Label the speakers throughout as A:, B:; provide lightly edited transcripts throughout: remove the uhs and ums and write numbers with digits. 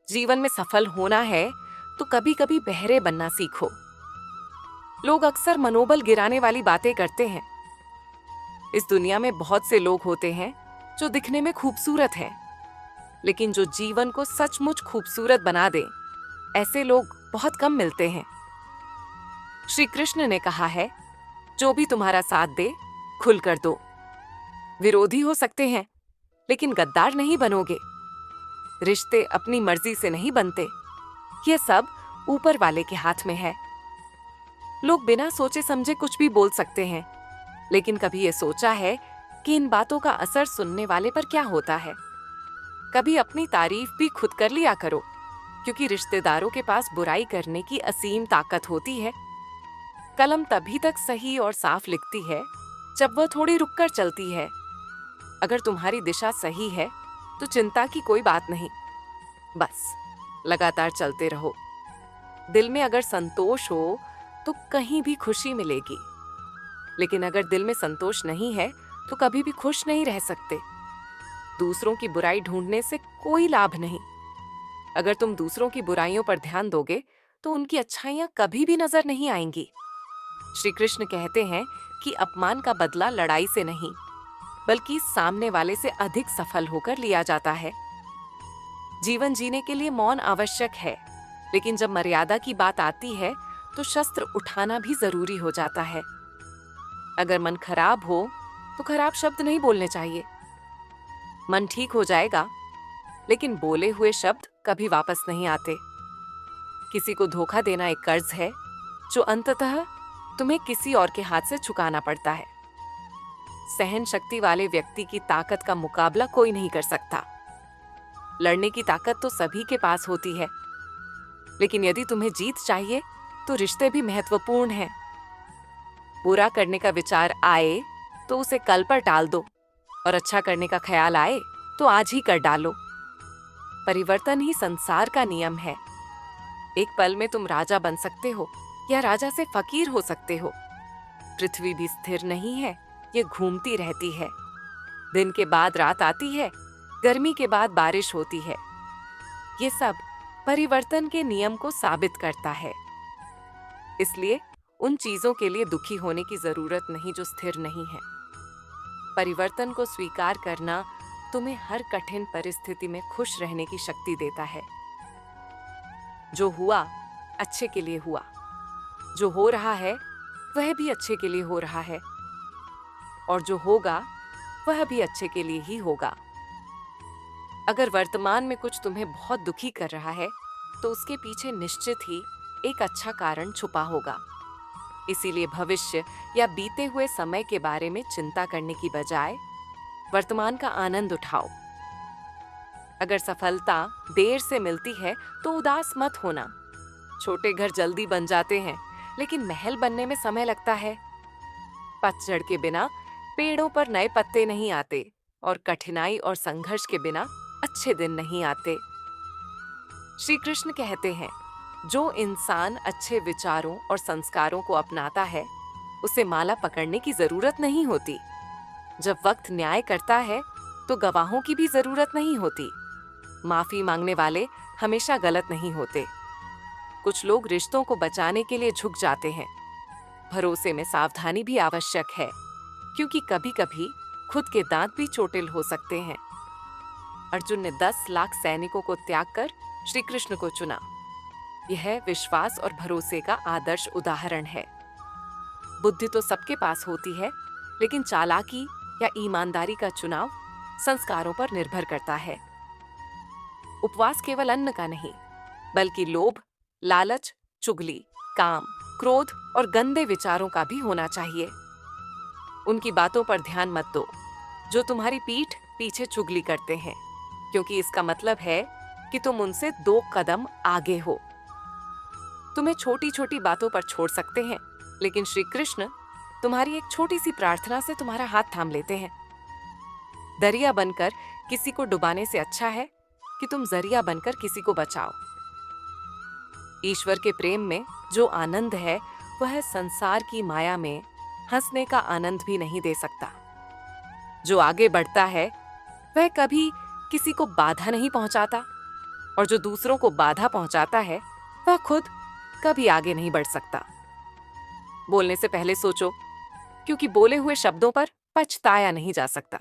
A: जीवन में सफल होना है तो कभी कभी बहरे बनना सीखो। लोग अक्सर मनोबल गिराने वाली बातें करते हैं। इस दुनिया में बहुत से लोग होते हैं जो दिखने में खूबसूरत हैं, लेकिन जो जीवन को सचमुच खूबसूरत बना दे, ऐसे लोग बहुत कम मिलते हैं। श्री कृष्ण ने कहा है, जो भी तुम्हारा साथ दे खुलकर दो। विरोधी हो सकते हैं, लेकिन गद्दार नहीं बनोगे। रिश्ते अपनी मर्जी से नहीं बनते, यह सब ऊपर वाले के हाथ में है। लोग बिना सोचे समझे कुछ भी बोल सकते हैं, लेकिन कभी ये सोचा है कि इन बातों का असर सुनने वाले पर क्या होता है? कभी अपनी तारीफ भी खुद कर लिया करो, क्योंकि रिश्तेदारों के पास बुराई करने की असीम ताकत होती है। कलम तभी तक सही और साफ लिखती है जब वह थोड़ी रुककर चलती है। अगर तुम्हारी दिशा सही है तो चिंता की कोई बात नहीं, बस लगातार चलते रहो। दिल में अगर संतोष हो तो कहीं भी खुशी मिलेगी, लेकिन अगर दिल में संतोष नहीं है तो कभी भी खुश नहीं रह सकते। दूसरों की बुराई ढूंढने से कोई लाभ नहीं। अगर तुम दूसरों की बुराइयों पर ध्यान दोगे तो उनकी अच्छाइयां कभी भी नजर नहीं आएंगी। श्री कृष्ण कहते हैं कि अपमान का बदला लड़ाई से नहीं, बल्कि सामने वाले से अधिक सफल होकर लिया जाता है। जीवन जीने के लिए मौन आवश्यक है, लेकिन जब मर्यादा की बात आती है तो शस्त्र उठाना भी जरूरी हो जाता है। अगर मन खराब हो तो खराब शब्द नहीं बोलने चाहिए। मन ठीक हो जाएगा, लेकिन बोले हुए शब्द कभी वापस नहीं आते। किसी को धोखा देना एक कर्ज है जो अंततः तुम्हें किसी और के हाथ से चुकाना पड़ता है। सहन शक्ति वाले व्यक्ति की ताकत का मुकाबला कोई नहीं कर सकता। लड़ने की ताकत तो सभी के पास होती है, लेकिन यदि तुम्हें जीत चाहिए तो रिश्ते भी महत्वपूर्ण हैं। बुरा करने का विचार आए तो उसे कल पर टाल दो, और अच्छा करने का ख्याल आए तो आज ही कर डालो। परिवर्तन ही संसार का नियम है। एक पल में तुम राजा बन सकते हो या राजा से फकीर हो सकते हो। पृथ्वी भी स्थिर नहीं है, ये घूमती रहती है। दिन के बाद रात आती है, गर्मी के बाद बारिश होती है। ये सब परिवर्तन के नियम को साबित करता है। इसलिए उन चीजों के लिए दुखी होने की जरूरत नहीं जो स्थिर नहीं है। परिवर्तन को स्वीकार करना तुम्हें हर कठिन परिस्थिति में खुश रहने की शक्ति देता है। जो हुआ अच्छे के लिए हुआ, जो हो रहा है वह भी अच्छे के लिए हो रहा है, और जो होगा वह भी अच्छे के लिए ही होगा। अगर वर्तमान में कुछ तुम्हें बहुत दुखी कर रहा है तो उसके पीछे निश्चित ही एक अच्छा कारण छुपा होगा। इसीलिए भविष्य या बीते हुए समय के बारे में चिंता करने की बजाय वर्तमान का आनंद उठाओ। अगर सफलता देर से मिलती है तो उदास मत होना। छोटे घर जल्दी बन जाते हैं, लेकिन महल बनने में समय लगता है। पतझड़ के बिना पेड़ों पर नए पत्ते नहीं आते, और कठिनाई और संघर्ष के बिना अच्छे दिन नहीं आते। श्री कृष्ण कहते हैं, जो इंसान अच्छे विचारों और संस्कारों को अपनाता है, उसे माला पकड़ने की जरूरत नहीं होती। जब वक्त न्याय करता है तो गवाहों की भी जरूरत नहीं होती। माफी मांगने वाले हमेशा गलत नहीं होते। कुछ लोग रिश्तों को बचाने के लिए झुक जाते हैं। भरोसे में सावधानी भी आवश्यक है, क्योंकि कभी कभी खुद के दांत भी चोटिल हो सकते हैं। अर्जुन ने 10 लाख सैनिकों को त्याग कर श्री कृष्ण को चुना। यह विश्वास और भरोसे का आदर्श उदाहरण है। बुद्धि तो सबके पास होती है, लेकिन चालाकी या ईमानदारी का चुनाव संस्कारों पर निर्भर करता है। उपवास केवल अन्न का नहीं, बल्कि लोभ, लालच, चुगली, काम, क्रोध और गंदे विचारों का भी होना चाहिए। उनकी बातों पर ध्यान मत दो जो तुम्हारी पीठ पीछे चुगली करते हैं, क्योंकि इसका मतलब है कि तुम उनसे 2 कदम आगे हो। तुम्हें छोटी छोटी बातों पर छोड़ सकते हैं, लेकिन श्री कृष्ण तुम्हारी एक छोटी सी प्रार्थना से तुम्हारा हाथ थाम लेते हैं। दरिया बनकर किसी को डुबाने से अच्छा है कि तुम जरिया बनकर किसी को बचाओ। ईश्वर के प्रेम में जो आनंद है, वह संसार की माया में हंसने का आनंद भी नहीं दे सकता। जो आगे बढ़ता है वह कभी किसी को बाधा नहीं पहुंचाता, और जो दूसरों को बाधा पहुंचाता है वह खुद कभी आगे नहीं बढ़ सकता। बोलने से पहले सोचो, क्योंकि बोले हुए शब्दों पर पछताया नहीं जा सकता।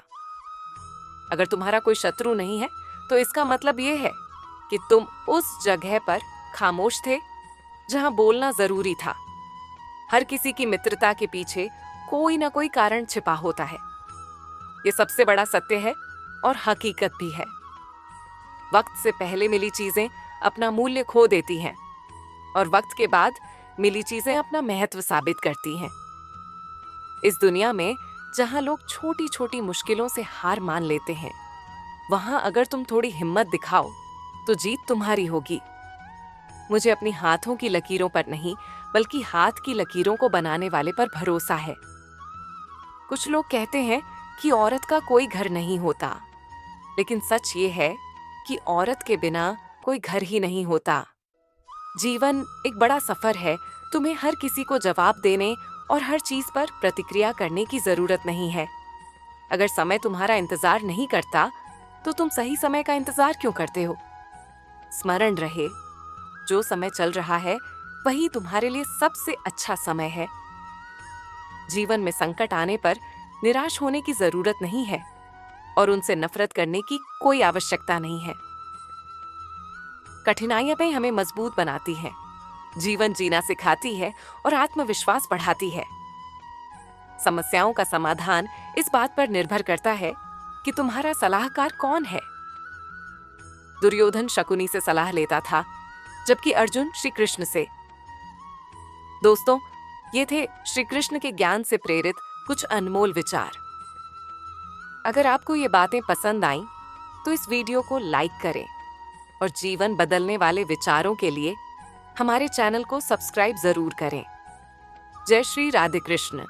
A: अगर तुम्हारा कोई शत्रु नहीं है तो इसका मतलब यह है कि तुम उस जगह पर खामोश थे जहां बोलना जरूरी था। हर किसी की मित्रता के पीछे कोई ना कोई कारण छिपा होता है। ये सबसे बड़ा सत्य है और हकीकत भी है। वक्त से पहले मिली चीजें अपना मूल्य खो देती हैं और वक्त के बाद मिली चीजें अपना महत्व साबित करती हैं। इस दुनिया में जहां लोग छोटी छोटी मुश्किलों से हार मान लेते हैं, वहां अगर तुम थोड़ी हिम्मत दिखाओ तो जीत तुम्हारी होगी। मुझे अपनी हाथों की लकीरों पर नहीं बल्कि हाथ की लकीरों को बनाने वाले पर भरोसा है। कुछ लोग कहते हैं कि औरत का कोई घर नहीं होता, लेकिन सच ये है कि औरत के बिना कोई घर ही नहीं होता। जीवन एक बड़ा सफर है। तुम्हें हर किसी को जवाब देने और हर चीज पर प्रतिक्रिया करने की जरूरत नहीं है। अगर समय तुम्हारा इंतजार नहीं करता तो तुम सही समय का इंतजार क्यों करते हो? स्मरण रहे, जो समय चल रहा है वही तुम्हारे लिए सबसे अच्छा समय है। जीवन में संकट आने पर निराश होने की जरूरत नहीं है और उनसे नफरत करने की कोई आवश्यकता नहीं है। कठिनाइयां भी हमें मजबूत बनाती हैं, जीवन जीना सिखाती है और आत्मविश्वास बढ़ाती है। समस्याओं का समाधान इस बात पर निर्भर करता है कि तुम्हारा सलाहकार कौन है। दुर्योधन शकुनी से सलाह लेता था, जबकि अर्जुन श्री कृष्ण से। दोस्तों, ये थे श्री कृष्ण के ज्ञान से प्रेरित कुछ अनमोल विचार। अगर आपको ये बातें पसंद आईं, तो इस वीडियो को लाइक करें और जीवन बदलने वाले विचारों के लिए हमारे चैनल को सब्सक्राइब जरूर करें। जय श्री राधे कृष्ण।